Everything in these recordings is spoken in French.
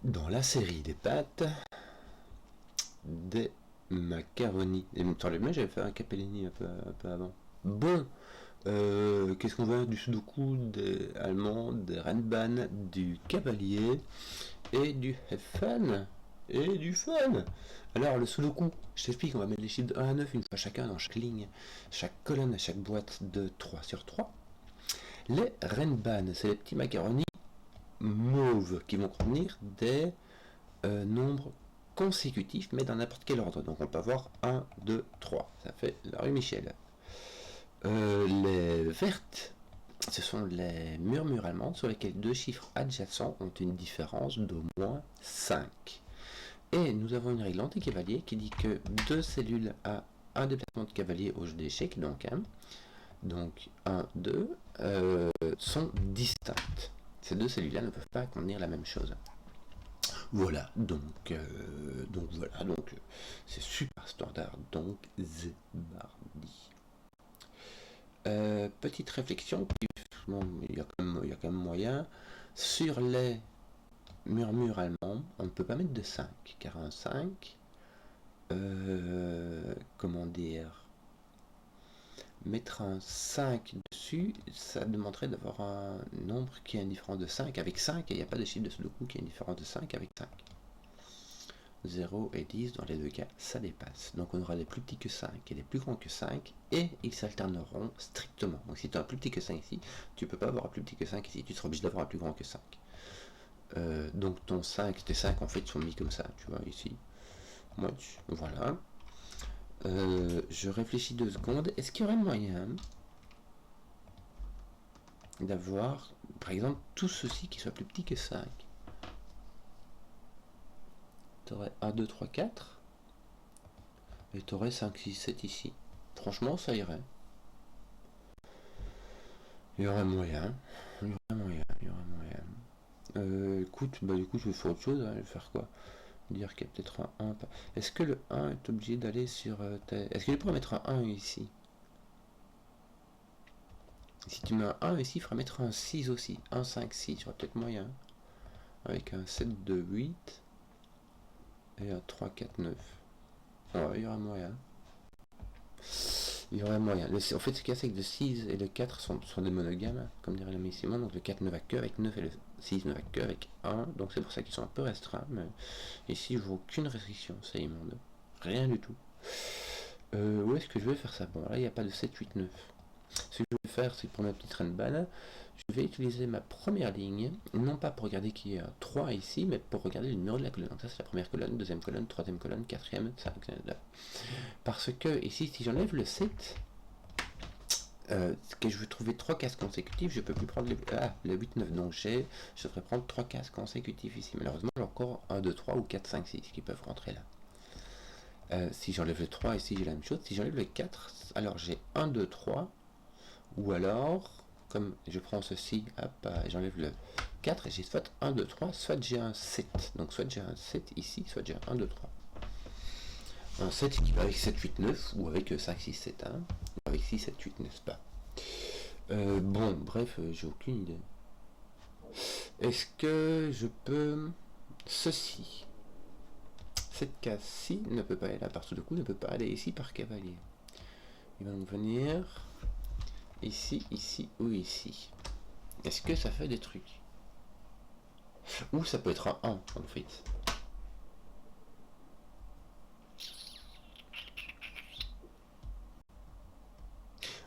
Dans la série des pâtes, des macaronis. Et attends, j'avais fait un capellini un peu avant. Bon, qu'est-ce qu'on va? Du sudoku, des allemands, des renban, du cavalier et du fun. Et du fun. Alors, le sudoku, je t'explique, on va mettre les chiffres de 1 à 9 une fois chacun dans chaque ligne, chaque colonne, chaque boîte de 3 sur 3. Les renban, c'est les petits macaronis mauves qui vont contenir des nombres consécutifs, mais dans n'importe quel ordre. Donc on peut avoir 1, 2, 3. Ça fait la rue Michel. Les vertes, ce sont les murmures allemandes sur lesquelles deux chiffres adjacents ont une différence d'au moins 5. Et nous avons une règle anti-cavalier qui dit que deux cellules à un déplacement de cavalier au jeu d'échecs, donc 1, 2, sont distinctes. Ces deux cellules-là ne peuvent pas contenir la même chose. Voilà, donc c'est super standard, donc Zébardi. Petite réflexion, bon, il y a quand même moyen. Sur les murmures allemands, on ne peut pas mettre de 5, car un 5, comment dire, mettre un 5 dessus, ça demanderait d'avoir un nombre qui a une différence de 5 avec 5, et il n'y a pas de chiffre de Sudoku qui a une différence de 5 avec 5. 0 et 10, dans les deux cas, ça dépasse. Donc on aura des plus petits que 5 et des plus grands que 5, et ils s'alterneront strictement. Donc si tu as un plus petit que 5 ici, tu peux pas avoir un plus petit que 5 ici, tu seras obligé d'avoir un plus grand que 5. Donc ton 5, tes 5 en fait sont mis comme ça, tu vois, ici. Voilà. Je réfléchis 2 secondes. Est-ce qu'il y aurait moyen d'avoir, par exemple, tout ceci qui soit plus petit que 5? Tu aurais 1, 2, 3, 4. Et tu aurais 5, 6, 7 ici. Franchement, ça irait. Il y aurait moyen. Écoute, du coup, je vais faire autre chose. Je vais faire quoi? Dire qu'il y a peut-être un 1. Est-ce que le 1 est obligé d'aller sur... Est-ce que je pourrais mettre un 1 ici? Si tu mets un 1 ici, il faudra mettre un 6 aussi. 1, 5, 6. Il y aura peut-être moyen. Avec un 7, 2, 8. Et un 3, 4, 9. Ouais, il y aura moyen. Il y aurait moyen. En fait, ce qu'il y a, c'est que le 6 et le 4 sont des monogames, comme dirait l'ami Simon. Donc le 4 ne va que avec 9 et le 6 ne va que avec 1. Donc c'est pour ça qu'ils sont un peu restreints. Mais ici, je vois aucune restriction, c'est immonde. Rien du tout. Où est-ce que je vais faire ça? Bon, là, il n'y a pas de 7, 8, 9. Ce que je vais faire, c'est que pour ma petite rainban, je vais utiliser ma première ligne, non pas pour regarder qu'il y a 3 ici, mais pour regarder le numéro de la colonne. Donc ça, c'est la première colonne, deuxième colonne, troisième colonne, quatrième, cinquième. Parce que ici, si j'enlève le 7, que je veux trouver 3 cases consécutives, je peux plus prendre le 8, 9. Donc je devrais prendre 3 cases consécutives ici. Malheureusement, j'ai encore 1, 2, 3 ou 4, 5, 6 qui peuvent rentrer là. Si j'enlève le 3, ici j'ai la même chose. Si j'enlève le 4, alors j'ai 1, 2, 3. Ou alors, comme je prends ceci, hop, j'enlève le 4 et j'ai soit 1, 2, 3, soit j'ai un 7. Donc soit j'ai un 7 ici, soit j'ai un 1, 2, 3. Un 7 qui va avec 7, 8, 9, ou avec 5, 6, 7, 1, ou avec 6, 7, 8, 9, pas. Bon, bref, j'ai aucune idée. Est-ce que je peux... Ceci. Cette case-ci ne peut pas aller là par tout de coup, ne peut pas aller ici par cavalier. Il va donc venir ici, ici ou ici. Est-ce que ça fait des trucs? Ou ça peut être un 1 en fait.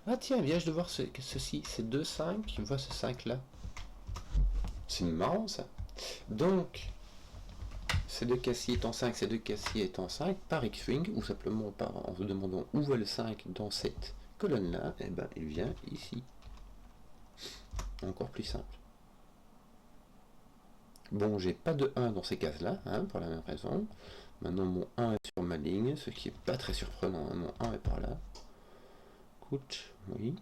Ah tiens, viens de voir ceci, c'est 2, 5, tu vois ce 5 là. C'est marrant ça. Donc, ces deux cassiers étant 5, ces deux cassiers étant 5, par X-Wing, ou simplement en vous demandant où va le 5 dans cette colonne là, et ben il vient ici. Encore plus simple. Bon, j'ai pas de 1 dans ces cases-là, pour la même raison. Maintenant, mon 1 est sur ma ligne, ce qui est pas très surprenant. Mon 1 est par là. Écoute, oui.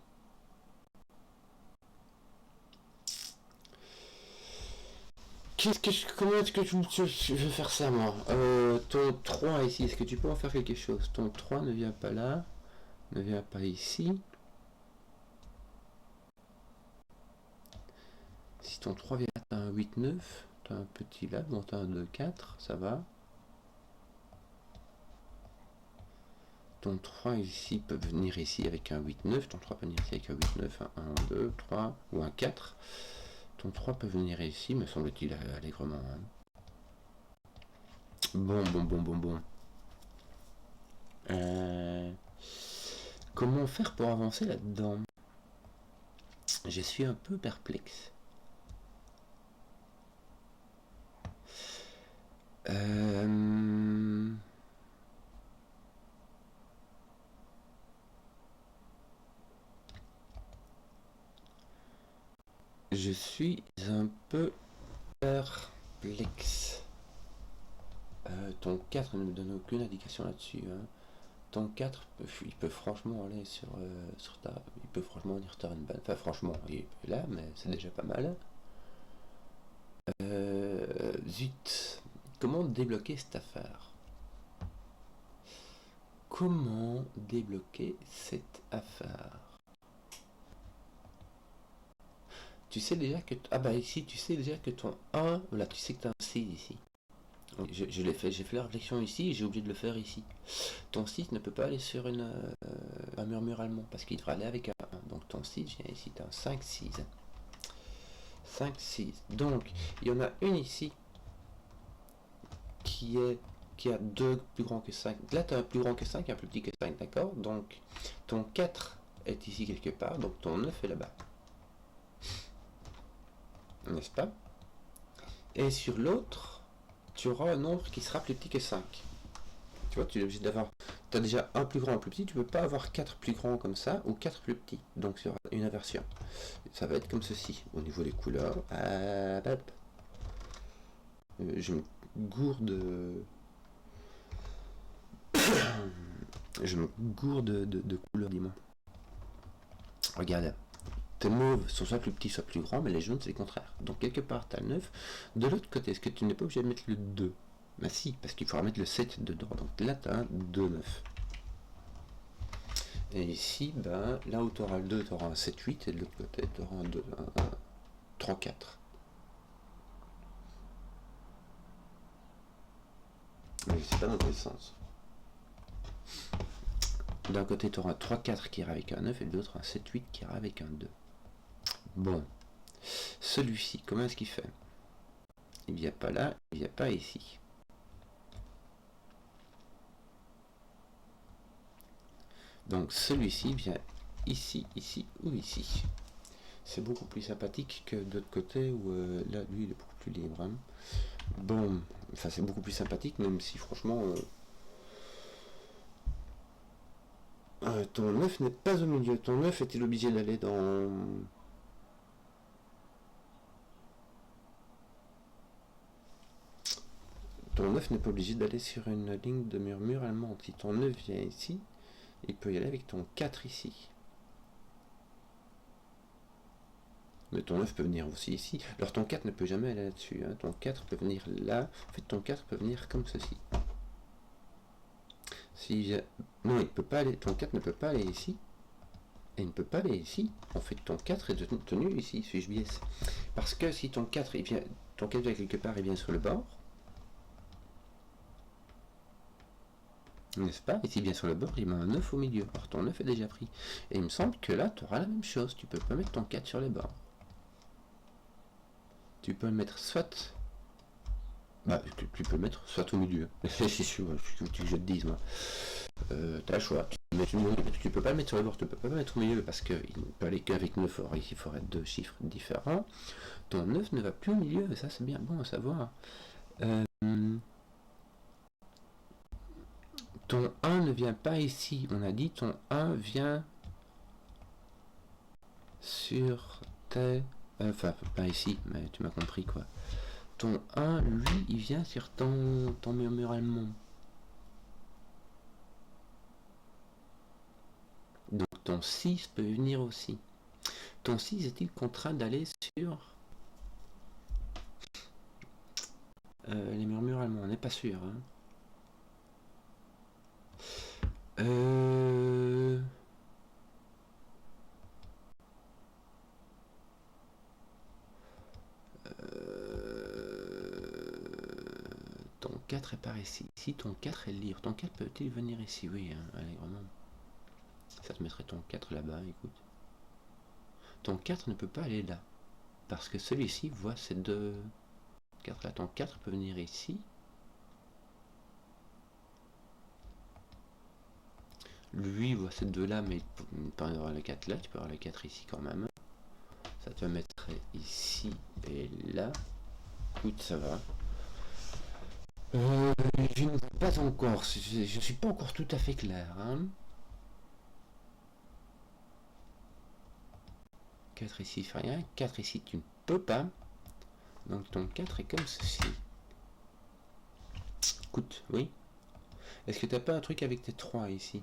Comment est-ce que je vais faire ça, moi? Ton 3 ici, est-ce que tu peux en faire quelque chose? Ton 3 ne vient pas là, ne vient pas ici. Si ton 3 vient à un 8, 9, t'as un petit là, bon t'as un 2-4, ça va. Ton 3 ici peut venir ici avec un 8-9, ton 3 peut venir ici avec un 8-9, un 1, 2, 3 ou un 4. Ton 3 peut venir ici, me semble-t-il, allègrement. Hein. Bon. Comment faire pour avancer là-dedans? Je suis un peu perplexe. Je suis un peu perplexe. Ton 4 ne me donne aucune indication là-dessus. Hein. Ton 4, il peut franchement aller sur ta... Il peut franchement venir turn ban. Enfin, franchement, il est là, mais c'est déjà pas mal. Zut. Comment débloquer cette affaire? Comment débloquer cette affaire? Tu sais déjà que... Ah bah ici, tu sais déjà que ton 1... Voilà, tu sais que tu as un 6 ici. Je l'ai fait, j'ai fait la réflexion ici et j'ai oublié de le faire ici. Ton 6 ne peut pas aller sur un murmure allemand parce qu'il devra aller avec un 1. Donc ton 6 vient ici, tu as un 5-6. 5-6. Donc, il y en a une ici qui a 2 plus grand que 5. Là, tu as un plus grand que 5 et un plus petit que 5, d'accord? Donc, ton 4 est ici quelque part, donc ton 9 est là-bas. N'est-ce pas? Et sur l'autre, tu auras un nombre qui sera plus petit que 5. Tu vois, tu es obligé d'avoir... Tu as déjà un plus grand, un plus petit, tu peux pas avoir 4 plus grands comme ça, ou 4 plus petits. Donc, il y aura une inversion. Ça va être comme ceci, au niveau des couleurs. Je me gourde... Je me gourde de couleurs, dis-moi. Regarde, tes mauves sont soit plus petits, soit plus grands, mais les jaunes, c'est le contraire. Donc, quelque part, tu as le 9. De l'autre côté, est-ce que tu n'es pas obligé de mettre le 2? Bah si, parce qu'il faudra mettre le 7 dedans. Donc là, tu as un 2-9. Et ici, ben, là où tu auras le 2, tu auras un 7-8, et de l'autre côté, tu auras un 3-4. Mais je sais pas dans quel sens. D'un côté, tu auras un 3-4 qui ira avec un 9, et de l'autre, un 7-8 qui ira avec un 2. Bon. Celui-ci, comment est-ce qu'il fait? Il vient pas là, il vient pas ici. Donc celui-ci vient ici, ici ou ici. C'est beaucoup plus sympathique que de l'autre côté où là, lui, il est beaucoup plus libre. Hein. Bon, enfin c'est beaucoup plus sympathique, même si franchement... ton 9 n'est pas au milieu. Ton 9 est-il obligé d'aller dans... Ton 9 n'est pas obligé d'aller sur une ligne de murmure allemande. Si ton 9 vient ici, il peut y aller avec ton 4 ici. Mais ton 9 peut venir aussi ici. Alors ton 4 ne peut jamais aller là-dessus. Hein. Ton 4 peut venir là. En fait, ton 4 peut venir comme ceci. Si non, il peut pas aller. Ton 4 ne peut pas aller ici. Et il ne peut pas aller ici. En fait, ton 4 est tenu ici, suis-je biais. Parce que si ton 4, il vient, ton 4 vient quelque part, il vient sur le bord. N'est-ce pas? Et s'il vient sur le bord, il met un 9 au milieu. Alors ton 9 est déjà pris. Et il me semble que là, tu auras la même chose. Tu peux pas mettre ton 4 sur les bords. Tu peux le mettre soit... Bah, tu peux le mettre soit au milieu. C'est sûr, que je te dise, moi. T'as le choix. Tu peux pas le mettre sur les bords, tu peux pas le mettre au milieu parce qu'il ne peut aller qu'avec 9. Or, ici, il faudrait deux chiffres différents. Ton 9 ne va plus au milieu, et ça, c'est bien bon à savoir. Ton 1 ne vient pas ici. On a dit ton 1 vient sur tes... Enfin, pas ici, mais tu m'as compris, quoi. Ton 1, lui, il vient sur ton murmure allemand. Donc ton 6 peut venir aussi. Ton 6 est-il contraint d'aller sur les murmures allemands? On n'est pas sûr. Hein. ton 4 est par ici. Si ton 4 est libre, ton 4 peut-il venir ici? Oui, hein, allez, vraiment. Ça te mettrait ton 4 là-bas, écoute. Ton 4 ne peut pas aller là. Parce que celui-ci voit ces deux 4 là. Ton 4 peut venir ici. Lui voit ces deux là, mais il peut avoir le 4 là. Tu peux avoir le 4 ici quand même. Ça te mettrait ici et là. Écoute, ça va. Je ne vois pas encore. Je ne suis pas encore tout à fait clair. Hein. 4 ici, fait rien. 4 ici, tu ne peux pas. Donc ton 4 est comme ceci. Écoute, oui. Est-ce que tu n'as pas un truc avec tes 3 ici?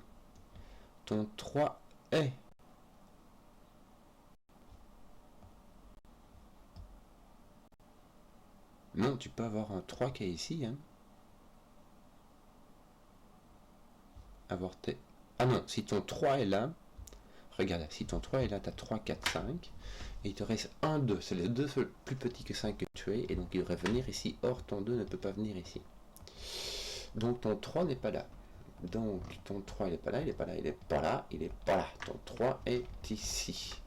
Ton 3 est. Non, tu peux avoir un 3 qui est ici. Hein. Avoir tes... Ah non, si ton 3 est là, regarde, si ton 3 est là, tu as 3, 4, 5. Et il te reste 1, 2. C'est les deux plus petits que 5 que tu es. Et donc il devrait venir ici. Or, ton 2 ne peut pas venir ici. Donc ton 3 n'est pas là. Donc ton 3 il n'est pas là, il n'est pas là, il n'est pas là, il n'est pas là. Ton 3 est ici.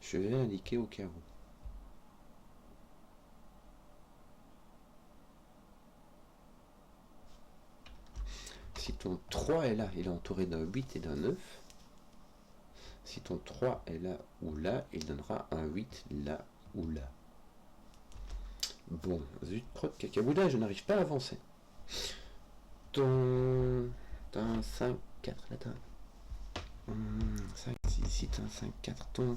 Je vais l'indiquer au cas où. Si ton 3 est là, il est entouré d'un 8 et d'un 9. Si ton 3 est là ou là, il donnera un 8 là ou là. Bon, zut, crotte cacaboula, je n'arrive pas à avancer. Ton... T'as un 5, 4 là, t'as... 5, 6, ici, t'as un 5, 4, ton...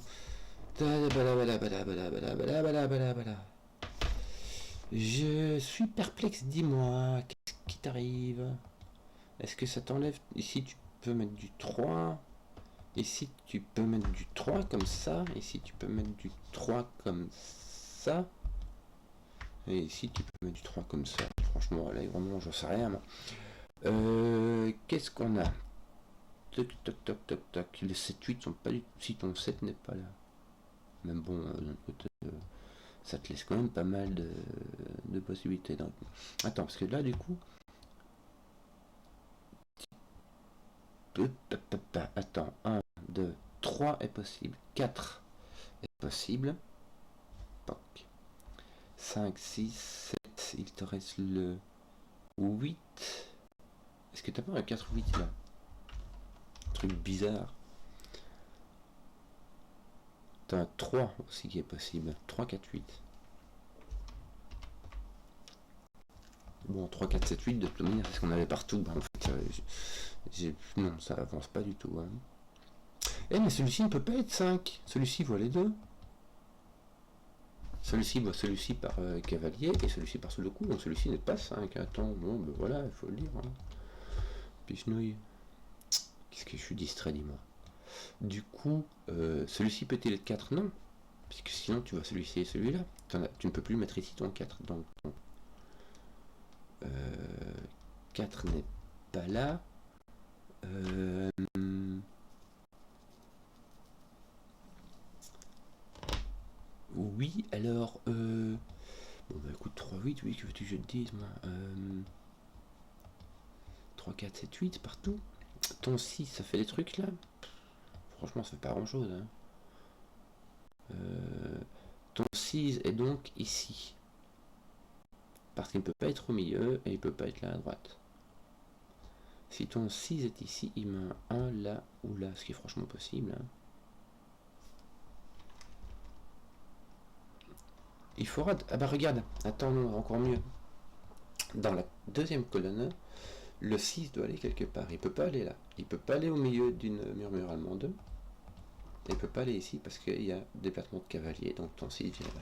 Je suis perplexe, dis-moi, qu'est-ce qui t'arrive? Est-ce que ça t'enlève? Ici, tu peux mettre du 3. Ici, tu peux mettre du 3 comme ça. Ici, tu peux mettre du 3 comme ça. Et ici, tu peux mettre du 3 comme ça. Franchement, là, vraiment, j'en sais rien. Qu'est-ce qu'on a? Toc, toc, toc, toc, toc. Les 7, 8 sont pas du tout. Si ton 7 n'est pas là. Même bon, d'un côté, ça te laisse quand même pas mal de possibilités. Donc, attends, parce que là, du coup... Attends, 1, 2, 3 est possible. 4 est possible. 5, 6, 7, il te reste le 8. Est-ce que t'as pas un 4 ou 8 là? Un truc bizarre. T'as un 3 aussi qui est possible. 3, 4, 8. Bon, 3, 4, 7, 8 de toute manière, c'est ce qu'on avait partout. En fait, non, ça avance pas du tout. Hein. Eh, mais celui-ci ne peut pas être 5. Celui-ci voit les deux. Celui-ci voit celui-ci par cavalier et celui-ci par sous le coup. Donc celui-ci n'est pas 5. Attends, bon, ben voilà, il faut le dire. Hein. Pichenouille. Qu'est-ce que je suis distrait, dis-moi. Du coup, celui-ci peut-il être 4? Non. Puisque sinon, tu vois celui-ci et celui-là. Tu ne peux plus mettre ici ton 4. Donc, 4 n'est pas là. Oui, alors... Bon, bah écoute, 3, 8, oui, que veux-tu que je te dise, moi 3, 4, 7, 8, partout. Ton 6, ça fait des trucs, là? Franchement, ça fait pas grand-chose, hein. Ton 6 est donc ici. Parce qu'il ne peut pas être au milieu et il ne peut pas être là à droite. Si ton 6 est ici, il met un 1 là ou là, ce qui est franchement possible. Hein. Il faudra... Ah bah regarde, attends, non, encore mieux. Dans la deuxième colonne, le 6 doit aller quelque part. Il ne peut pas aller là. Il ne peut pas aller au milieu d'une murmure allemande. Et il ne peut pas aller ici parce qu'il y a déplacement de cavalier. Donc ton 6 vient là.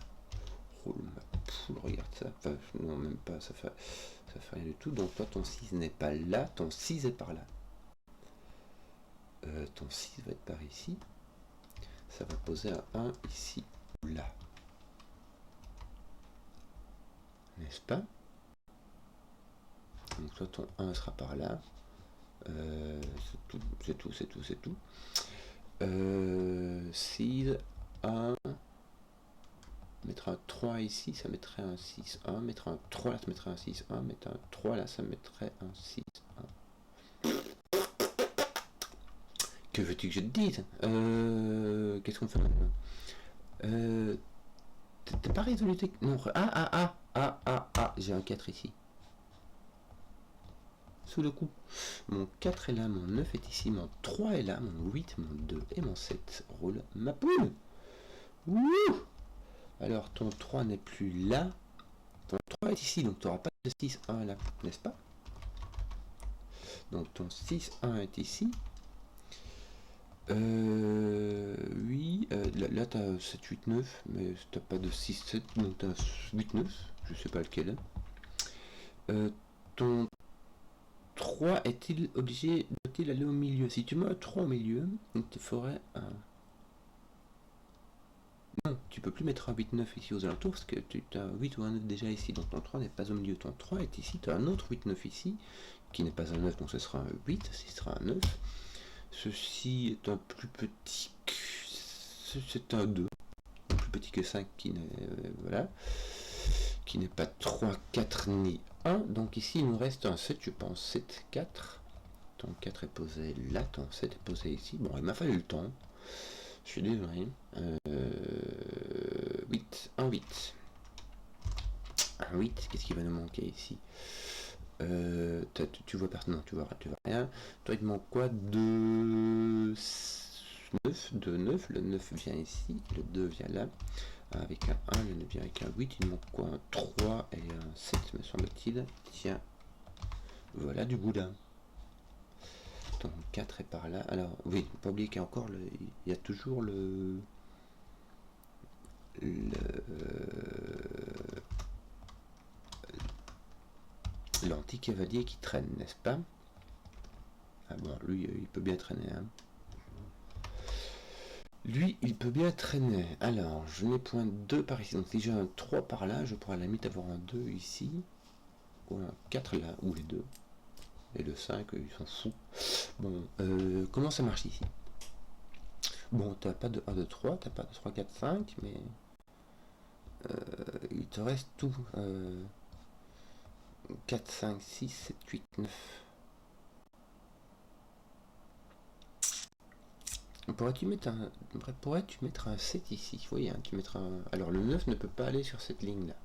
Regarde ça. Enfin, non, même pas. Ça fait rien du tout. Donc toi, ton 6 n'est pas là. Ton 6 est par là. Ton 6 va être par ici. Ça va poser un 1 ici ou là. N'est-ce pas? Donc toi, ton 1 sera par là. C'est tout. 6, 1. Mettre mettre un 3 ici, ça mettrait un 6, 1. Mettre un 3 là, ça mettrait un 6, 1. Mettre un 3 là, ça mettrait un 6, 1. Que veux-tu que je te dise? Qu'est-ce qu'on fait maintenant? T'es pas résolu non. J'ai un 4 ici. Sous le coup. Mon 4 est là, mon 9 est ici, mon 3 est là, mon 8, mon 2 et mon 7. Roule ma poule. Wouh! Alors ton 3 n'est plus là. Ton 3 est ici, donc tu n'auras pas de 6, 1 là, n'est-ce pas? Donc ton 6, 1 est ici. Oui, là tu as 7, 8, 9, mais tu n'as pas de 6, 7, donc tu as 8, 9, je sais pas lequel. Ton 3 est-il obligé doit-il aller au milieu? Si tu mets un 3 au milieu, il te ferait un... Non, tu peux plus mettre un 8, 9 ici aux alentours parce que tu as un 8 ou un 9 déjà ici, donc ton 3 n'est pas au milieu. Ton 3 est ici, tu as un autre 8, 9 ici, qui n'est pas un 9, donc ce sera un 8, ce sera un 9. Ceci est un plus petit que... c'est un 2, plus petit que 5 qui n'est... voilà. Qui n'est pas 3, 4 ni 1. Donc ici, il nous reste un 7, je pense. 7, 4. Ton 4 est posé là, ton 7 est posé ici. Bon, il m'a fallu le temps. Je suis désolé. 8, 1, 8. Un 8, qu'est-ce qui va nous manquer ici? Tu vois personne, non, tu vois rien. Toi, il te manque quoi? 2, 9, 2, 9. Le 9 vient ici, le 2 vient là. Avec un 1, le 9 vient avec un 8. Il manque quoi? Un 3 et un 7, me semble-t-il. Tiens, voilà du boudin. Donc 4 est par là. Alors, oui, pas oublier qu'il y a encore il y a toujours l'anti-cavalier qui traîne, n'est-ce pas? Ah bon, lui, il peut bien traîner, hein. Lui, il peut bien traîner. Alors, je n'ai point 2 par ici. Donc si j'ai un 3 par là, je pourrais à la limite avoir un 2 ici. Ou un 4 là, ou les 2. Et le 5, ils sont fous. Bon, comment ça marche ici? Bon, t'as pas de 1, 2, 3, t'as pas de 3, 4, 5, mais... il te reste tout. 4, 5, 6, 7, 8, 9. Pourrais-tu mettre un 7 ici? Vous voyez, hein, tu mettras un... Alors le 9 ne peut pas aller sur cette ligne là.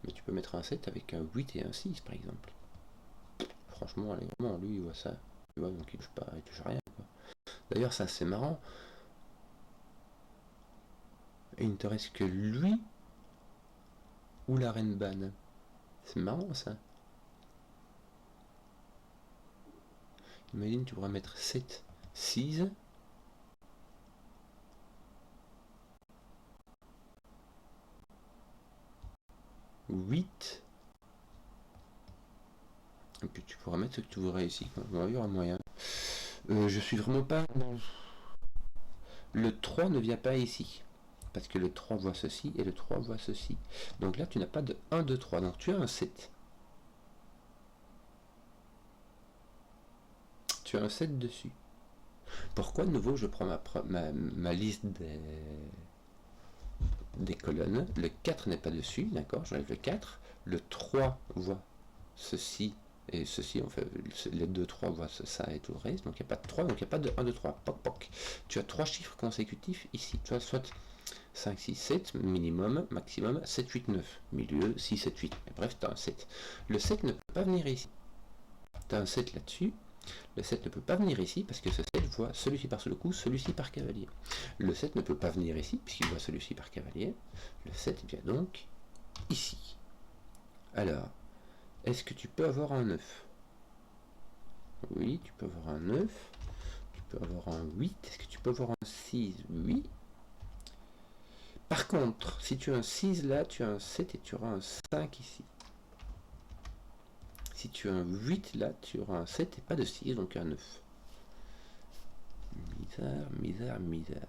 Mais tu peux mettre un 7 avec un 8 et un 6 par exemple. Franchement, allez, vraiment, lui il voit ça. Tu vois, donc il touche pas, il touche rien. D'ailleurs, ça c'est marrant. Et il ne te reste que lui ou la reine ban. C'est marrant ça. Imagine, tu pourras mettre 7, 6. Et puis tu pourras mettre ce que tu voudrais ici. Il y aura moyen. Je suis vraiment pas dans... Le 3 ne vient pas ici. Parce que le 3 voit ceci et le 3 voit ceci. Donc là, tu n'as pas de 1, 2, 3. Donc tu as un 7. Tu as un 7 dessus. Pourquoi de nouveau je prends ma liste des colonnes? Le 4 n'est pas dessus, d'accord? J'enlève le 4. Le 3 voit ceci et ceci, en fait, les 2, 3 voient ça et tout le reste. Donc il n'y a pas de 3, donc il n'y a pas de 1, 2, 3. Poc, poc. Tu as 3 chiffres consécutifs ici. Tu as soit 5, 6, 7, minimum, maximum, 7, 8, 9. Milieu, 6, 7, 8. Et bref, tu as un 7. Le 7 ne peut pas venir ici. Tu as un 7 là-dessus. Le 7 ne peut pas venir ici parce que ce 7 voit celui-ci par le coup, celui-ci par cavalier. Le 7 ne peut pas venir ici puisqu'il voit celui-ci par cavalier. Le 7 vient donc ici. Alors, est-ce que tu peux avoir un 9? Oui, tu peux avoir un 9. Tu peux avoir un 8. Est-ce que tu peux avoir un 6? Oui. Par contre, si tu as un 6 là, tu as un 7 et tu auras un 5 ici. Si tu as un 8 là, tu auras un 7 et pas de 6, donc un 9. Misère.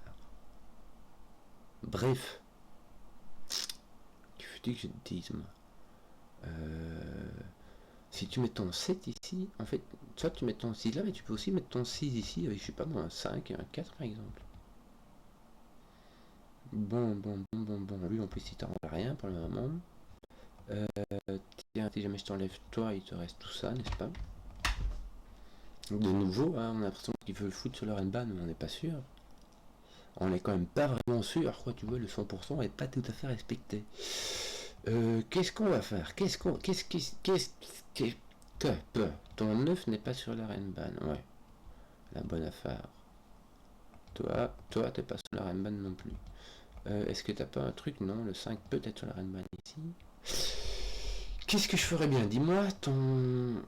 Bref. Tu veux que je te dise, moi. Si tu mets ton 7 ici, en fait, soit tu mets ton 6 là, mais tu peux aussi mettre ton 6 ici avec, je sais pas moi, un 5 et un 4 par exemple. Bon. Lui, en plus, il t'enlève rien pour le moment. Tiens, si jamais je t'enlève toi, il te reste tout ça, n'est-ce pas? De nouveau, hein, on a l'impression qu'il veut le foutre sur le Renban, mais on n'est pas sûr. On n'est quand même pas vraiment sûr, quoi, tu vois, le 100% n'est pas tout à fait respecté. Qu'est-ce qu'on va faire? Que ton 9 n'est pas sur la Renban, ouais, la bonne affaire. Toi, t'es pas sur la Renban non plus. Est-ce que t'as pas un truc? Non, le 5 peut être sur la Renban ici. Qu'est-ce que je ferais bien? Dis-moi ton...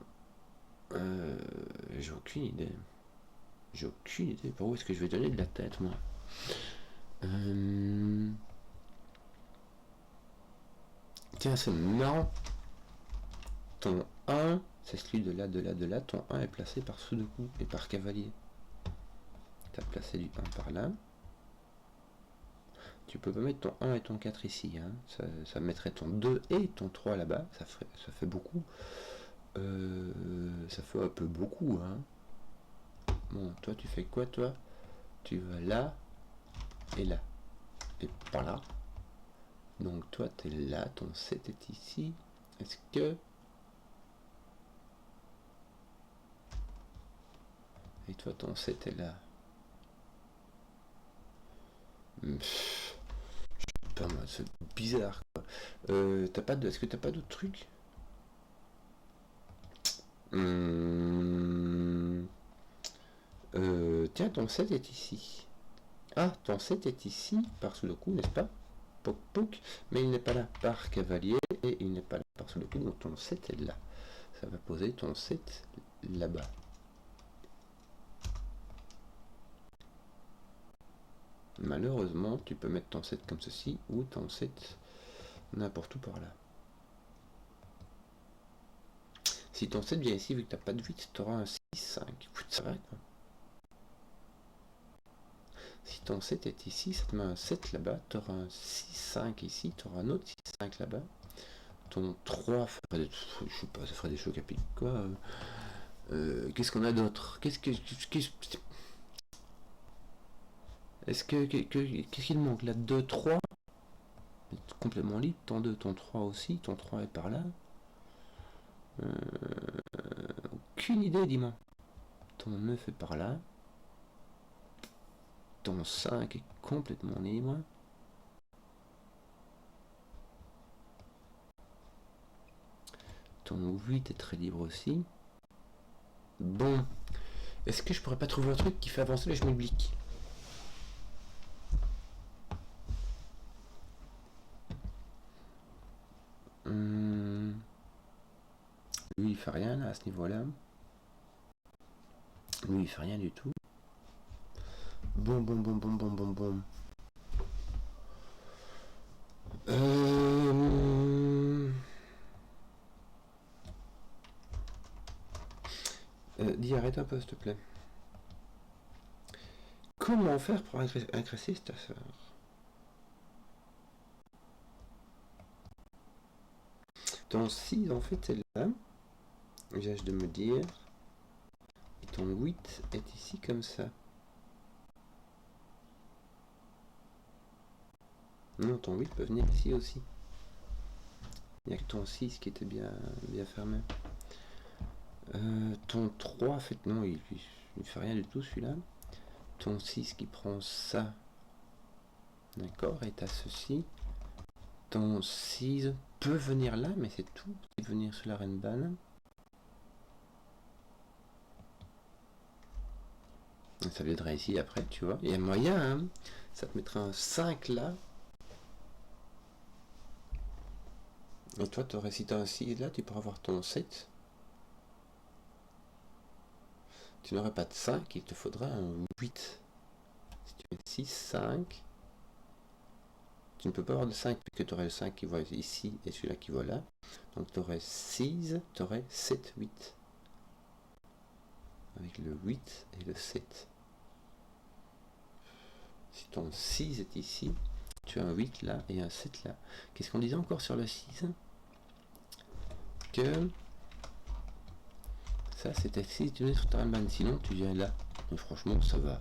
j'ai aucune idée. J'ai aucune idée. Pour où est-ce que je vais donner de la tête, moi? Tiens, c'est marrant. Ton 1, c'est celui de là. Ton 1 est placé par Sudoku et par cavalier. Tu as placé du 1 par là. Tu peux pas mettre ton 1 et ton 4 ici. Hein. Ça mettrait ton 2 et ton 3 là-bas. Ça fait beaucoup. Ça fait un peu beaucoup. Hein. Bon, toi, tu fais quoi, toi? Tu vas là et là. Et par là. Donc, toi, tu es là. Ton 7 est ici. Est-ce que... Et toi, ton 7 est là. C'est bizarre, quoi. Est-ce que t'as pas d'autres trucs? Tiens, ton 7 est ici. Ah, ton 7 est ici, par sous le coup, n'est-ce pas? Poc poc, mais il n'est pas là par cavalier, et il n'est pas là par sous le coup, donc ton 7 est là. Ça va poser ton 7 là-bas. Malheureusement, tu peux mettre ton 7 comme ceci, ou ton 7 n'importe où par là. Si ton 7 vient ici, vu que tu n'as pas de 8, tu auras un 6-5. Écoute, ça va, quoi. Si ton 7 est ici, ça te met un 7 là-bas, tu auras un 6-5 ici, tu auras un autre 6-5 là-bas. Ton 3 ferait des... Je sais pas, ça ferait des chocs à pic, quoi. Qu'est-ce qu'on a d'autre? Qu'est-ce qu'il manque là? 2, 3 complètement libre. Ton 2, ton 3 aussi. Ton 3 est par là. Aucune idée, dis-moi. Ton 9 est par là. Ton 5 est complètement libre. Ton 8 est très libre aussi. Bon. Est-ce que je pourrais pas trouver un truc qui fait avancer les schmilblick? Lui, il fait rien là, à ce niveau-là. Lui, il fait rien du tout. Bon. Dis, arrête un peu, s'il te plaît. Comment faire pour agresser cette affaire? Ton 6, en fait, c'est là. J'ai de me dire. Et ton 8 est ici comme ça. Non, ton 8 peut venir ici aussi. Il n'y a que ton 6 qui était bien fermé. Ton 3, en fait, non, il fait rien du tout celui-là. Ton 6 qui prend ça. D'accord, et t'as ceci. Ton 6 peut venir là, mais c'est tout. Il peut venir sur la Renban. Ça viendrait ici après, tu vois. Il y a moyen, hein. Ça te mettra un 5 là. Et toi, si tu as un 6 là, tu pourras avoir ton 7. Tu n'aurais pas de 5, il te faudra un 8. Si tu mets 6, 5, tu ne peux pas avoir de 5 puisque tu aurais le 5 qui va ici et celui-là qui va là. Donc tu aurais 6, tu aurais 7, 8. Avec le 8 et le 7. Si ton 6 est ici, tu as un 8 là et un 7 là. Qu'est-ce qu'on disait encore sur le 6? Que ça c'était si tu es sur ta Renban, sinon tu viens là. Mais franchement ça va.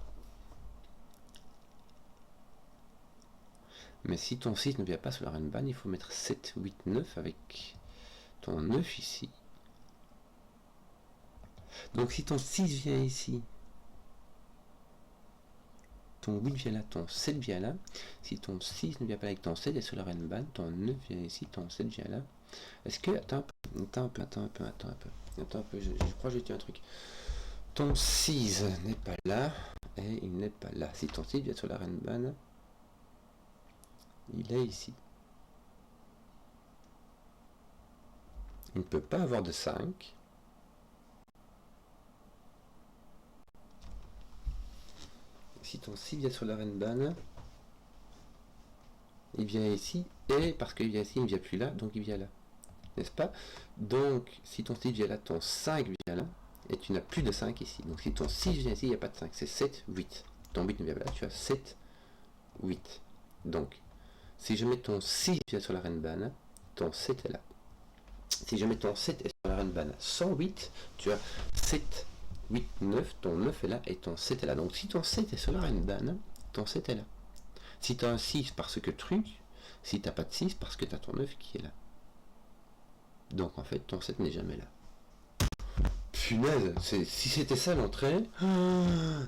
Mais si ton 6 ne vient pas sur la reine ban, il faut mettre 7, 8, 9 avec ton 9 ici. Donc si ton 6 vient ici, ton 8 vient là, ton 7 vient là. Si ton 6 ne vient pas avec ton 7 et sur la reine ban, ton 9 vient ici, ton 7 vient là. Est-ce que... Attends un peu, je crois que j'ai dit un truc. Ton 6 n'est pas là, et il n'est pas là. Si ton 6 vient sur la reine ban, il est ici. Il ne peut pas avoir de 5. Si ton 6 vient sur la reine ban, il vient ici, et parce qu'il vient ici, il ne vient plus là, donc il vient là. N'est-ce pas? Donc, si ton 6 vient là, ton 5 vient là, et tu n'as plus de 5 ici. Donc, si ton 6 vient ici, il n'y a pas de 5, c'est 7, 8. Ton 8 ne vient pas là, tu as 7, 8. Donc, si je mets ton 6 vient sur la reine ban, ton 7 est là. Si je mets ton 7 est sur la reine ban 108, tu as 7, 8, 9, ton 9 est là et ton 7 est là. Donc si ton 7 est sur la reine ban, ton 7 est là. Si tu as un 6 parce que truc, si tu n'as pas de 6 parce que tu as ton 9 qui est là. Donc en fait, ton 7 n'est jamais là. Punaise, si c'était ça l'entrée,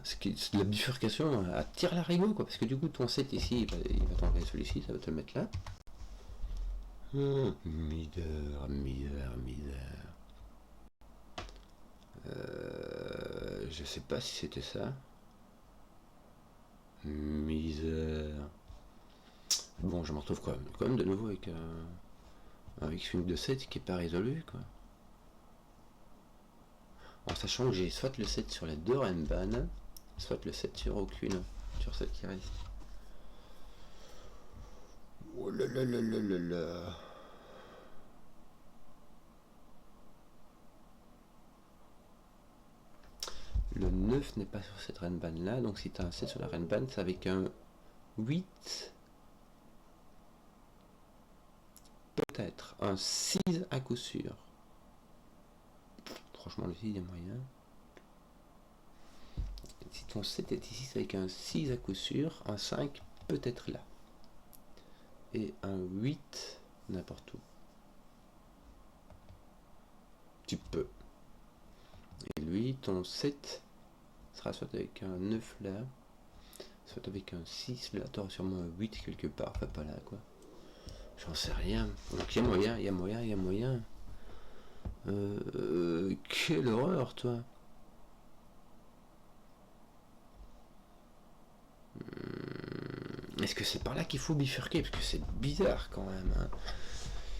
c'est de la bifurcation à tire l'arigot, quoi. Parce que du coup, ton 7 ici, il va t'enlever celui-ci, ça va te le mettre là. Misère. Je sais pas si c'était ça. Misère. Bon, je me retrouve quand même de nouveau avec un X-Wing de 7 qui est pas résolu, quoi. En sachant que j'ai soit le 7 sur les deux Renban, soit le 7 sur aucune, sur celle qui reste. Oh là là là là là là. Le 9 n'est pas sur cette Renban là, donc si tu as un 7 sur la Renban, c'est avec un 8. Peut-être un 6 à coup sûr. Franchement, le 6, il y a moyen. Si ton 7 est ici, c'est avec un 6 à coup sûr. Un 5 peut être là. Et un 8 n'importe où. Tu peux. Et lui, ton 7 sera soit avec un 9 là, soit avec un 6 là. T'auras sûrement un 8 quelque part. Enfin, pas là, quoi. J'en sais rien. Donc, il y a moyen, il y a moyen, il y a moyen. Quelle horreur, toi. Est-ce que c'est par là qu'il faut bifurquer? Parce que c'est bizarre quand même. Hein.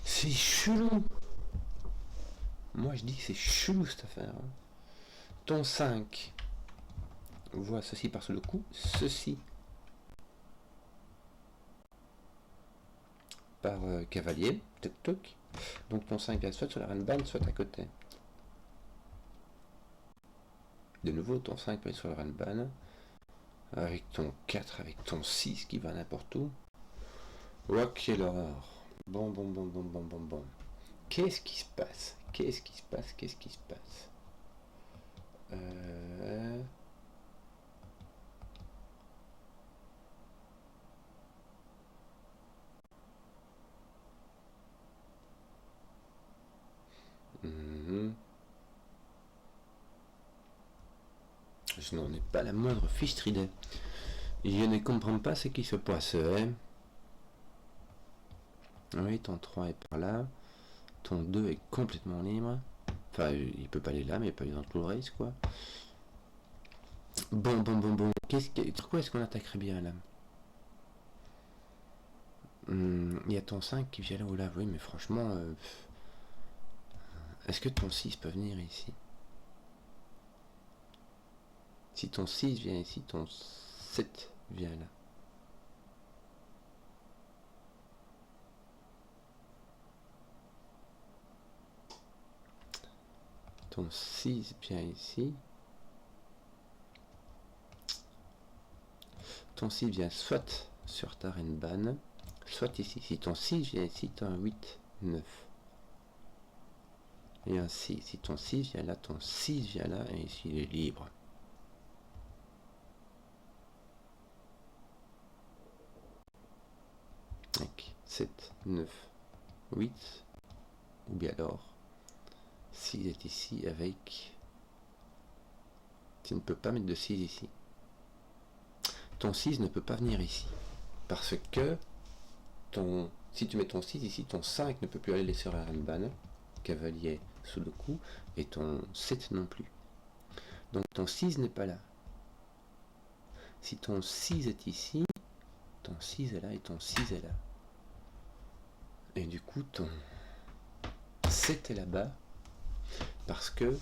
C'est chelou. Moi je dis que c'est chelou cette affaire. Hein. Ton 5 voit ceci par-dessus le coup, ceci par cavalier, toc toc. Donc ton 5 vient soit sur la reine ban, soit à côté. De nouveau, ton 5 peut être sur la reine ban. Avec ton 4, avec ton 6 qui va n'importe où. Oh, quelle horreur. Bon. Qu'est-ce qui se passe? Qu'est-ce qui se passe? Qu'est-ce qui se passe? Je n'en ai pas la moindre fiche d'idée. Je ne comprends pas ce qui se passe. Hein. Oui, ton 3 est par là. Ton 2 est complètement libre. Enfin, il peut pas aller là, mais il peut aller dans tout le race, quoi. Bon. Pourquoi est-ce qu'on attaquerait bien là? Il y a ton 5 qui vient là ou là. Oui, mais franchement... est-ce que ton 6 peut venir ici? Si ton 6 vient ici, ton 7 vient là. Ton 6 vient ici. Ton 6 vient soit sur ta reine ban, soit ici. Si ton 6 vient ici, tu as un 8, 9. Et un 6. Si ton 6 vient là, ton 6 vient là, et ici il est libre. 7, 9, 8, ou bien alors 6 est ici avec... Tu ne peux pas mettre de 6 ici. Ton 6 ne peut pas venir ici. Parce que si tu mets ton 6 ici, ton 5 ne peut plus aller sur Arenban, cavalier sous le coup, et ton 7 non plus. Donc ton 6 n'est pas là. Si ton 6 est ici, ton 6 est là et ton 6 est là. Et du coup, ton 7 est là-bas, parce que...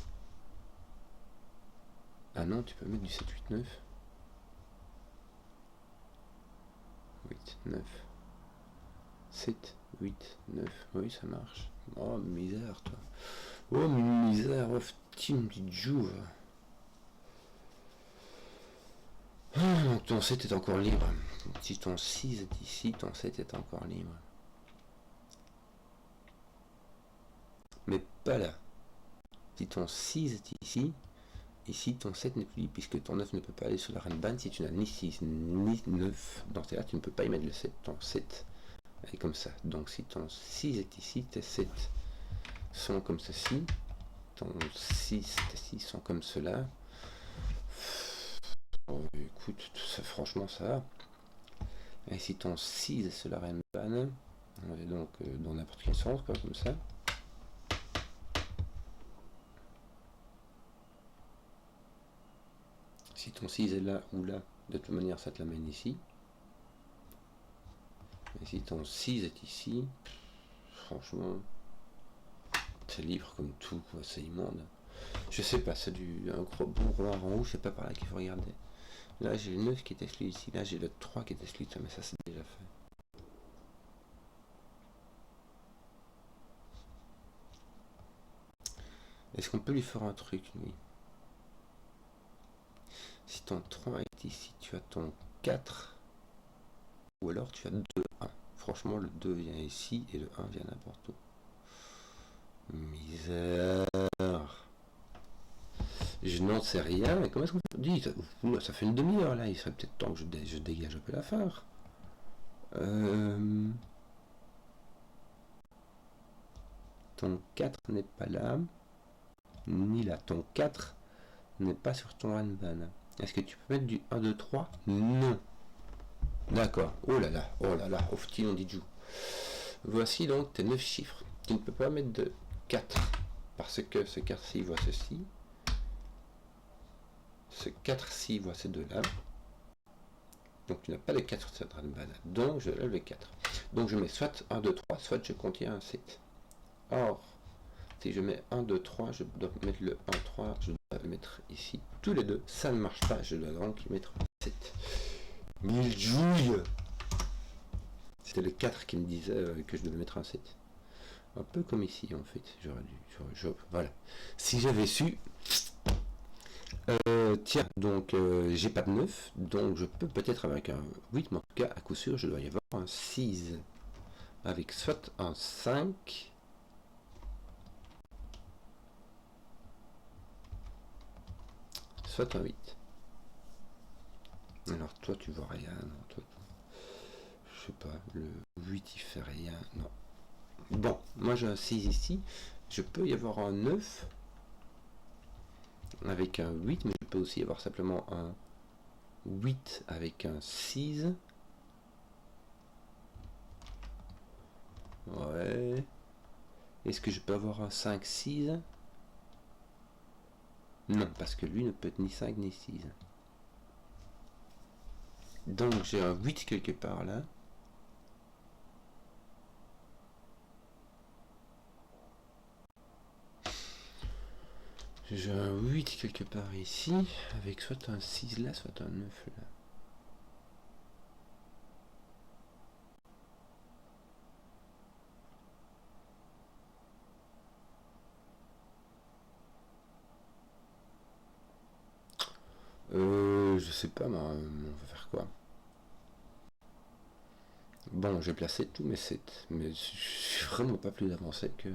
Ah non, tu peux mettre du 7, 8, 9. 8, 9. 7, 8, 9. Oui, ça marche. Oh, misère, toi. Oh, misère, oh, petite jouve. Donc ton 7 est encore libre. Si ton 6 est ici, ton 7 est encore libre. Mais pas là. Si ton 6 est ici, ici ton 7 n'est plus libre puisque ton 9 ne peut pas aller sur la Renban si tu n'as ni 6 ni 9. Dans ce cas-là, tu ne peux pas y mettre le 7. Ton 7 est comme ça. Donc si ton 6 est ici, tes 7 sont comme ceci. Ton 6, tes 6 sont comme cela. Oh, écoute, ça, franchement ça va. Et si ton 6 est sur la Renban, on est donc dans n'importe quel sens, quoi, comme ça. Si ton 6 est là ou là, de toute manière ça te l'amène ici. Et si ton 6 est ici, franchement, c'est libre comme tout, quoi, c'est immonde. Je sais pas, c'est un gros bon roulant en rouge, c'est pas par là qu'il faut regarder. Là j'ai le 9 qui était celui ici, là j'ai le 3 qui était celui-là, mais ça c'est déjà fait. Est-ce qu'on peut lui faire un truc, lui? Si ton 3 est ici, tu as ton 4, ou alors tu as 2, 1. Franchement, le 2 vient ici et le 1 vient n'importe où. Misère. Je n'en sais rien, mais comment est-ce qu'on dit ça fait une demi-heure là, il serait peut-être temps que je dégage un peu l'affaire. Ton 4 n'est pas là, ni là. Ton 4 n'est pas sur ton Ranban. Est-ce que tu peux mettre du 1, 2, 3? Non. D'accord. Oh là là, au petit on dit joue. Voici donc tes 9 chiffres. Tu ne peux pas mettre de 4, parce que ce 4-ci voit ceci. Ce 4-ci voit ces deux-là. Donc tu n'as pas de 4 sur cette Ranban. Donc je lève les 4. Donc je mets soit 1, 2, 3, soit je contiens un 7. Or, si je mets 1, 2, 3, je dois mettre le 1, 3, je dois le mettre ici. Tous les deux, ça ne marche pas, je dois donc mettre 7. Mille jouilles. C'était le 4 qui me disait que je devais mettre un 7. Un peu comme ici en fait. Voilà. Si j'avais su... tiens, donc j'ai pas de 9, donc je peux peut-être avec un 8, mais en tout cas, à coup sûr, je dois y avoir un 6. Avec soit un 5... soit un 8. Alors toi tu vois rien, non, toi, je sais pas, le 8 il fait rien, non. Bon, moi j'ai un 6 ici, je peux y avoir un 9 avec un 8, mais je peux aussi avoir simplement un 8 avec un 6. Ouais. Est-ce que je peux avoir un 5, 6? Non, parce que lui ne peut être ni 5 ni 6. Donc j'ai un 8 quelque part là. J'ai un 8 quelque part ici, avec soit un 6 là, soit un 9 là. Je sais pas, mais on va faire quoi? Bon, j'ai placé tous mes 7, mais je suis vraiment pas plus avancé que...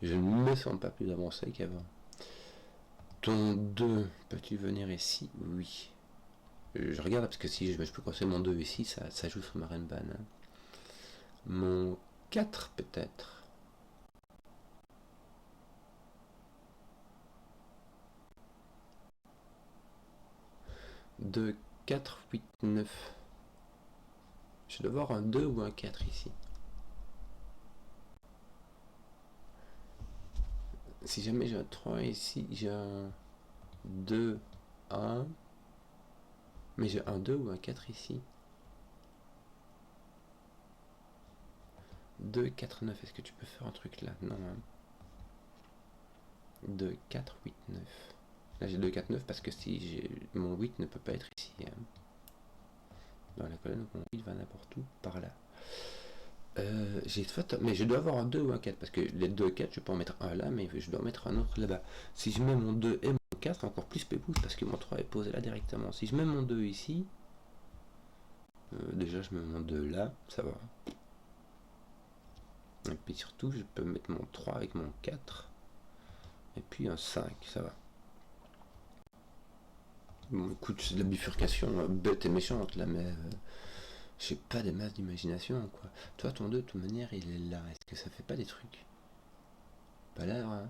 Je ne me sens pas plus avancé qu'avant. Ton 2, peux-tu venir ici? Oui. Je regarde parce que si je peux coincer mon 2 ici, ça joue sur ma Renban. Hein. Mon 4 peut-être. Deux, 4, 8, 9. Je dois avoir un 2 ou un 4 ici. Si jamais j'ai un 3 ici, j'ai un 2, 1. Mais j'ai un 2 ou un 4 ici. 2, 4, 9. Est-ce que tu peux faire un truc là? Non. 2, 4, 8, 9. Là j'ai 2, 4, 9 parce que si j'ai mon 8 ne peut pas être ici. Dans la colonne, mon 8 va n'importe où par là. J'ai fait, mais je dois avoir un 2 ou un 4 parce que les 2 4 je peux en mettre un là, mais je dois mettre un autre là-bas. Si je mets mon 2 et mon 4, encore plus pépouze parce que mon 3 est posé là directement. Si je mets mon 2 ici, déjà je mets mon 2 là, ça va. Et puis surtout, je peux mettre mon 3 avec mon 4 et puis un 5, ça va. Bon, écoute, c'est de la bifurcation bête et méchante là, mais j'ai pas des masses d'imagination quoi. Toi, ton 2, de toute manière, il est là. Est-ce que ça fait pas des trucs? Pas l'air, hein.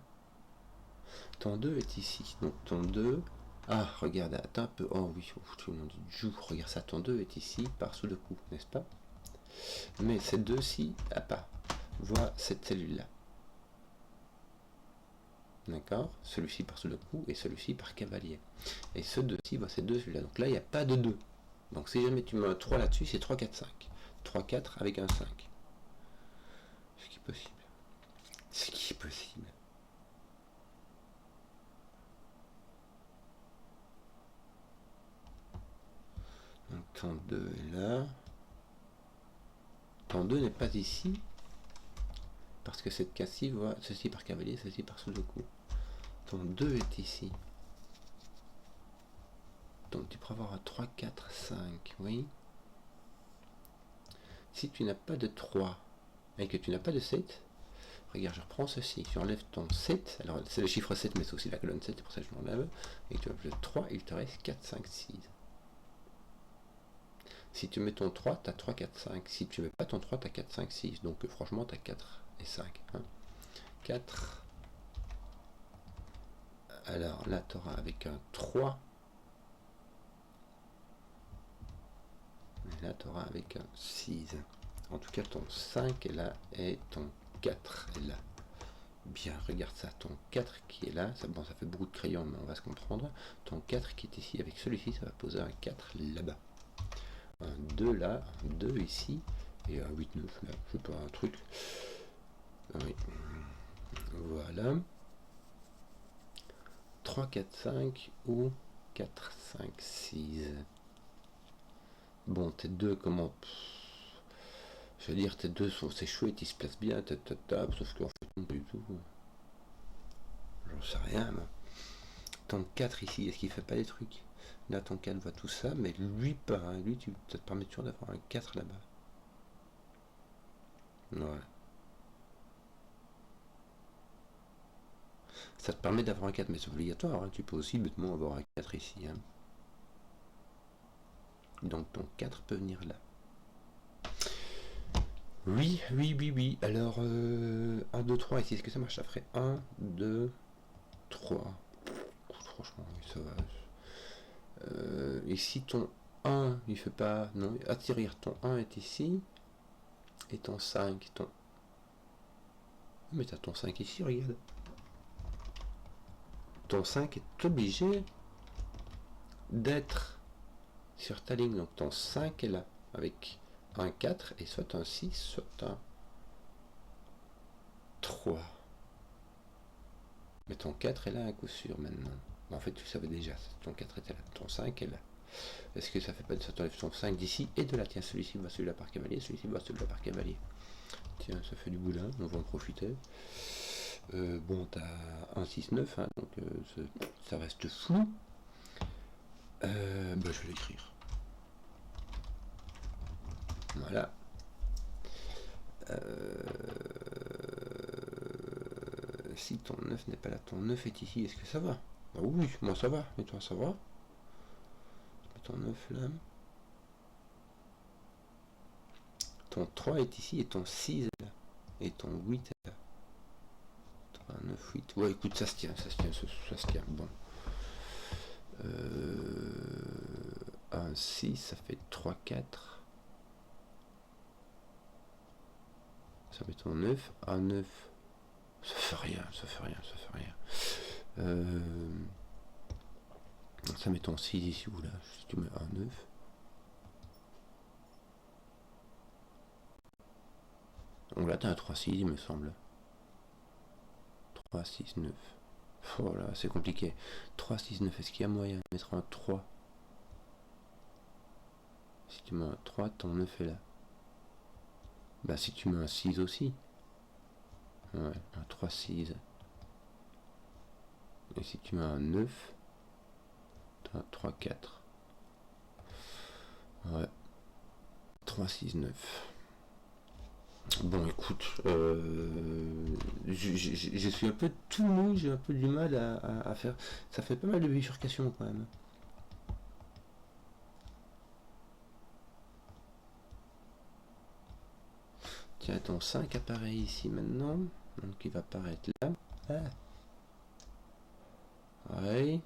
Ton 2 est ici. Donc ton 2. Ah, regarde, attends un peu. Oh oui, tout le monde joue. Regarde ça, ton 2 est ici par sous le coup, n'est-ce pas? Mais ces deux-ci, à pas. Vois cette cellule-là. D'accord? Celui-ci par sous le coup et celui-ci par cavalier. Et ce deux-ci, voit ces deux celui-là. Donc là, il n'y a pas de 2. Donc si jamais tu mets un 3 là-dessus, c'est 3, 4, 5. 3, 4 avec un 5. Ce qui est possible. Ce qui est possible. Donc ton 2 est là. Ton 2 n'est pas ici. Parce que cette case-ci voit ceci par cavalier, ceci par sous le coup. Ton 2 est ici. Donc tu pourras avoir un 3, 4, 5, oui. Si tu n'as pas de 3 et que tu n'as pas de 7, regarde, je reprends ceci. J'enlève ton 7, alors c'est le chiffre 7, mais c'est aussi la colonne 7, c'est pour ça que je l'enlève. Et tu enlèves le 3, il te reste 4, 5, 6. Si tu mets ton 3, tu as 3, 4, 5. Si tu ne mets pas ton 3, tu as 4, 5, 6. Donc franchement, tu as 4 et 5. Hein. 4. Alors là, tu auras avec un 3. Et là, tu auras avec un 6. En tout cas, ton 5 est là et ton 4 est là. Bien, regarde ça. Ton 4 qui est là, ça, bon, ça fait beaucoup de crayons, mais on va se comprendre. Ton 4 qui est ici avec celui-ci, ça va poser un 4 là-bas. Un 2 là, un 2 ici, et un 8, 9 là. Je sais pas, un truc. Oui. Voilà. 3, 4, 5 ou 4, 5, 6. Bon, tes deux, comment... Je veux dire, tes deux sont... C'est chouette, ils se placent bien, sauf qu'en fait, non du tout. J'en sais rien, moi. Ton 4 ici, est-ce qu'il fait pas des trucs? Là, ton 4 voit tout ça, mais lui pas. Hein. Lui, ça te permet toujours d'avoir un 4 là-bas. Ouais. Ça te permet d'avoir un 4, mais c'est obligatoire. Hein. Tu peux aussi bêtement avoir un 4 ici. Hein. Donc ton 4 peut venir là. Oui, oui, oui, oui. Alors, 1, 2, 3 ici, est-ce que ça marche? Ça ferait 1, 2, 3. Franchement, oui, ça va. Ici, ton 1, il fait pas... Non, attirer, ton 1 est ici. Et ton 5, ton... Mais t'as ton 5 ici, regarde. Ton 5 est obligé d'être sur ta ligne. Donc ton 5 est là, avec un 4, et soit un 6, soit un 3. Mais ton 4 est là à coup sûr maintenant. En fait, tu savais déjà, ton 4 était là, ton 5 est là. Est-ce que ça fait pas de ça t'enlève ton 5 d'ici et de là? Tiens, celui-ci va celui-là par cavalier, celui-ci va celui-là par cavalier. Tiens, ça fait du boulin, on va en profiter. Bon, t'as 1, 6, 9, hein, donc ça reste flou. Bah, je vais l'écrire. Voilà. Si ton 9 n'est pas là, ton 9 est ici, est-ce que ça va? Bah oui, moi ça va, et toi ça va? Ton 9 là. ton 3 est ici et ton 6 est là. Et ton 8 est là. 3, 9, 8. Ouais, écoute, ça se tient, ça se tient. Bon. 1, 6, ça fait 3, 4. Ça met ton 9. 1, 9. Ça fait rien. Ça met ton 6 ici ou là. Si tu mets 1, 9. Donc là, t'as un 3, 6, il me semble. 3, 6, 9. Oh là, c'est compliqué. 3, 6, 9. Est-ce qu'il y a moyen de mettre un 3? Si tu mets un 3, ton 9 est là. Bah, si tu mets un 6 aussi. Ouais, un 3, 6. Et si tu mets un 9, t'as un 3, 4. Ouais. 3, 6, 9. Bon, écoute, je suis un peu tout mou, j'ai un peu du mal à faire. Ça fait pas mal de bifurcations quand même. Tiens, ton 5 apparaît ici maintenant. Donc il va apparaître là. Ah. Ouais.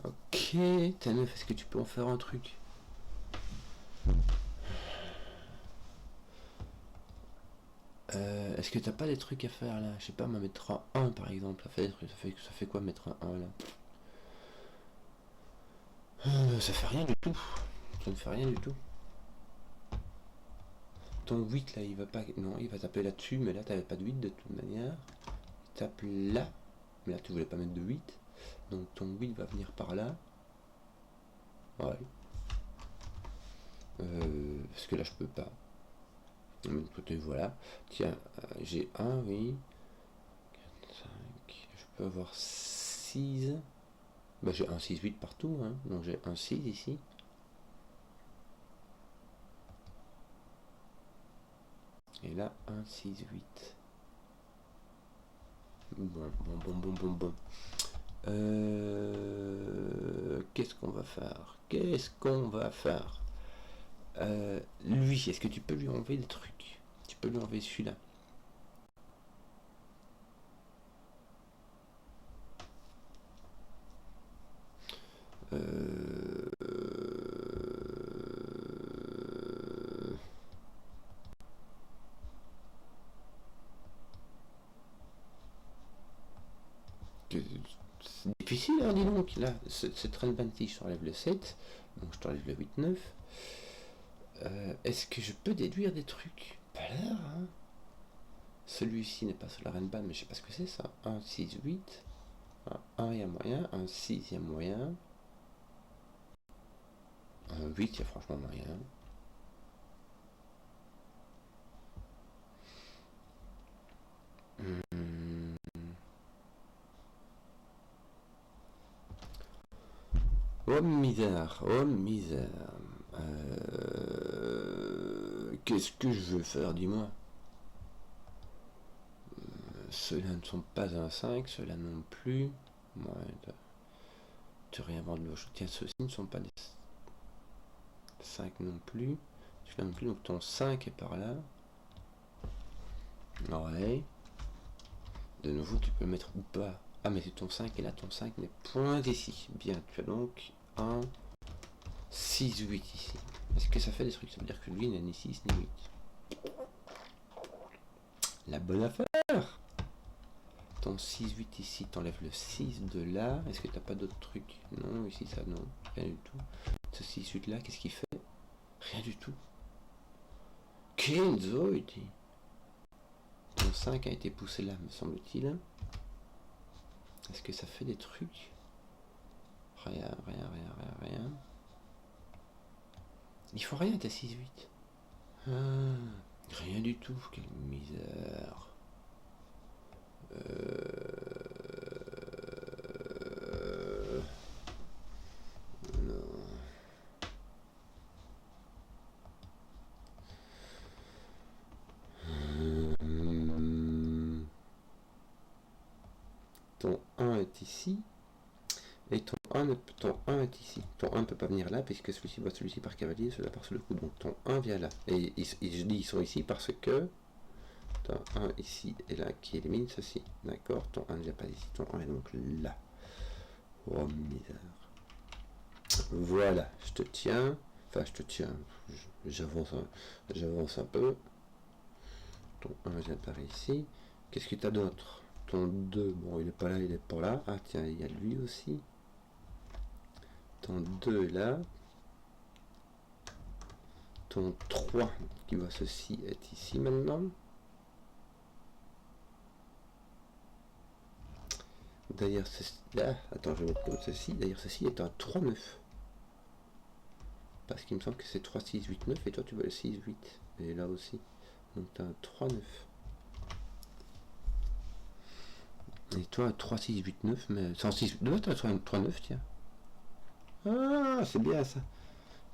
Ok, ta 9, est-ce que tu peux en faire un truc? Est-ce que t'as pas des trucs à faire là? Je sais pas, moi mettre un 1 par exemple. Ça fait quoi mettre un 1 là? Ça fait rien du tout. Ça ne fait rien du tout. Ton 8 là, il va pas. Non, il va taper là-dessus, mais là t'avais pas de 8 de toute manière. Il tape là. Mais là tu voulais pas mettre de 8. Donc ton 8 va venir par là. Ouais. Parce que là je peux pas. De l'autre côté, voilà. Tiens, j'ai 1, oui. 4, 5. Je peux avoir 6. Bah j'ai un 6, 8 partout, hein. Donc j'ai un 6 ici. Et là, 1, 6, 8. Bon. Qu'est-ce qu'on va faire? Lui, est-ce que tu peux lui enlever des trucs? Tu peux lui enlever celui-là. C'est difficile, hein, dis donc. Là, c'est très banti, je t'enlève le 7. Donc je t'enlève le 8, 9. Est-ce que je peux déduire des trucs? Pas l'air, hein. Celui-ci n'est pas sur la Renban, mais je sais pas ce que c'est ça. 1, 6, 8. 1, il y a moyen. 1, 6, il y a moyen. 1, 8, il y a franchement moyen. Oh misère, oh misère. Qu'est-ce que je veux faire, dis-moi? Ceux-là ne sont pas un 5, ceux-là non plus. Ouais, tu réinventes le tiens, ceux-ci ne sont pas des 5 non plus. Celui-là non plus, donc ton 5 est par là. Ouais. De nouveau, tu peux le mettre ou pas. Ah, mais c'est ton 5 et là, ton 5 n'est point ici. Bien, tu as donc un 6, 8 ici. Est-ce que ça fait des trucs? Ça veut dire que lui n'est ni 6 ni 8. La bonne affaire. Ton 6, 8 ici, t'enlèves le 6 de là. Est-ce que t'as pas d'autres trucs? Non, ici ça non, rien du tout. Ce 6, 8 là, qu'est-ce qu'il fait? Rien du tout. Kenzo, il dit. Ton 5 a été poussé là, me semble-t-il. Est-ce que ça fait des trucs? Rien. Il faut rien, t'as 6, 8. Ah, rien du tout, quelle misère. Non. Ton 1 est ici. Et ton 1 est ici. Ton 1 ne peut pas venir là, puisque celui-ci bat celui-ci par cavalier, celui-là par sous le coup. Donc ton 1 vient là. Et je dis ils sont ici parce que ton 1 ici et là qui élimine ceci. D'accord. Ton 1 ne vient pas ici. Ton 1 est donc là. Oh misère. Voilà, je te tiens. Enfin, je te tiens. J'avance un peu. Ton 1 vient par ici. Qu'est-ce que tu as d'autre? Ton 2, bon, il n'est pas là, il n'est pas là. Ah, tiens, il y a lui aussi. Ton 2 est là. Ton 3 qui voit ceci est ici maintenant. D'ailleurs, là, attends, je vais mettre comme ceci. D'ailleurs, ceci est un 3-9. Parce qu'il me semble que c'est 3, 6, 8, 9. Et toi, tu vois le 6, 8. Et là aussi. Donc, tu as un 3, 9. Et toi, un 3, 6, 8, 9. Mais sans 6, 8, 9, tu as un 3, 9, tiens. Ah, c'est bien ça.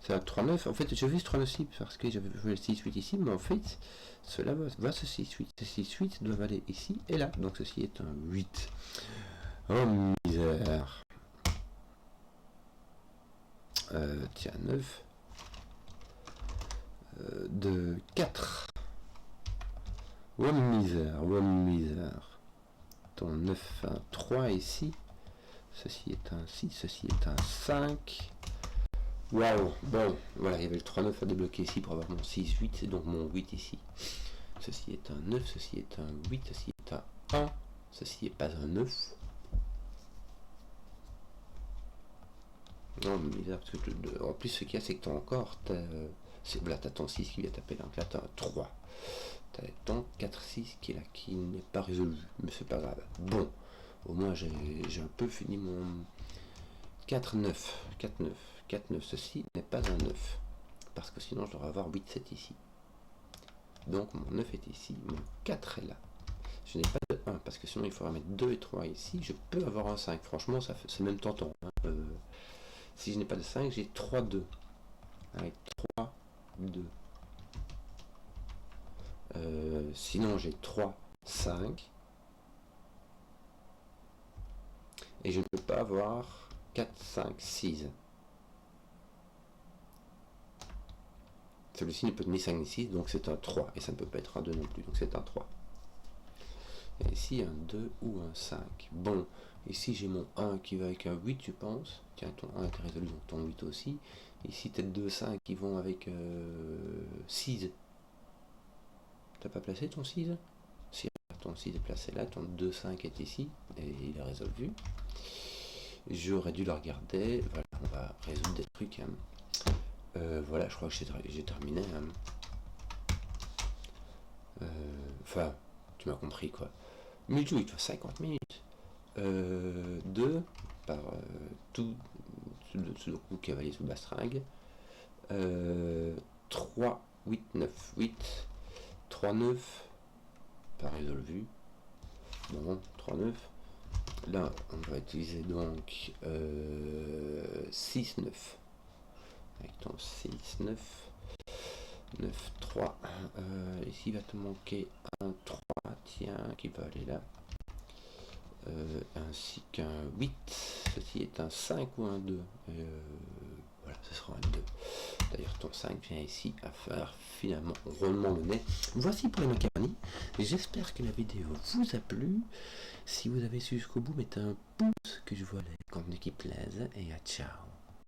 C'est un 3, 9. En fait, je vais ce 3, 9 ici parce que j'avais joué le 6, 8 ici. Mais en fait, cela va ce 6, 8. Ce 6, 8 doivent aller ici et là. Donc, ceci est un 8. Oh misère. Tiens, 9. De 4. Oh misère, oh misère. Ton 9, un 3 ici. Ceci est un 6, ceci est un 5. Waouh. Bon, voilà, il y avait le 3-9 à débloquer ici pour avoir mon 6-8, c'est donc mon 8 ici. Ceci est un 9, ceci est un 8, ceci est un 1, ceci n'est pas un 9. Non, mais bizarre, parce que en plus, ce qu'il y a, c'est que tu as encore. Là, tu as ton 6 qui vient taper, donc là, tu as un 3. Tu as ton 4-6 qui est là, qui n'est pas résolu, mais c'est pas grave. Bon, au moins, j'ai un peu fini mon 4-9. 4-9. 4-9, ceci n'est pas un 9. Parce que sinon, je devrais avoir 8-7 ici. Donc, mon 9 est ici, mon 4 est là. Je n'ai pas de 1, parce que sinon, il faudra mettre 2 et 3 ici. Je peux avoir un 5. Franchement, c'est même tentant. Hein. Si je n'ai pas de 5, j'ai 3-2. Avec 3-2. Sinon, j'ai 3-5. Et je ne peux pas avoir 4, 5, 6. Celui-ci ne peut ni 5 ni 6, donc c'est un 3. Et ça ne peut pas être un 2 non plus, donc c'est un 3. Et ici, un 2 ou un 5. Bon, ici j'ai mon 1 qui va avec un 8, je pense. Tiens, ton 1 est résolu, donc ton 8 aussi. Ici, peut-être 2, 5 qui vont avec 6. T'as pas placé ton 6? Si, ton 6 est placé là, ton 2, 5 est ici, et il est résolu. J'aurais dû le regarder. Voilà, on va résoudre des trucs. Hein. Voilà, je crois que j'ai terminé. Hein. Enfin, tu m'as compris quoi. Multi, il faut 50 minutes. 2 par tout le coup cavalier sous bastringue. 3, 8, 9, 8. 3, 9. Pas résolu. Bon, 3, 9. Là, on va utiliser donc 6, 9. Avec ton 6, 9. 9, 3. Ici, il va te manquer un 3. Tiens, qui va aller là. Ainsi qu'un 8. Ceci est un 5 ou un 2. Voilà, ce sera un 2. D'ailleurs, ton 5 vient ici à faire finalement rondement mené. Voici pour les macaronis. J'espère que la vidéo vous a plu. Si vous avez su jusqu'au bout, mettez un pouce que je vois les contenus qui plaisent. Et à ciao.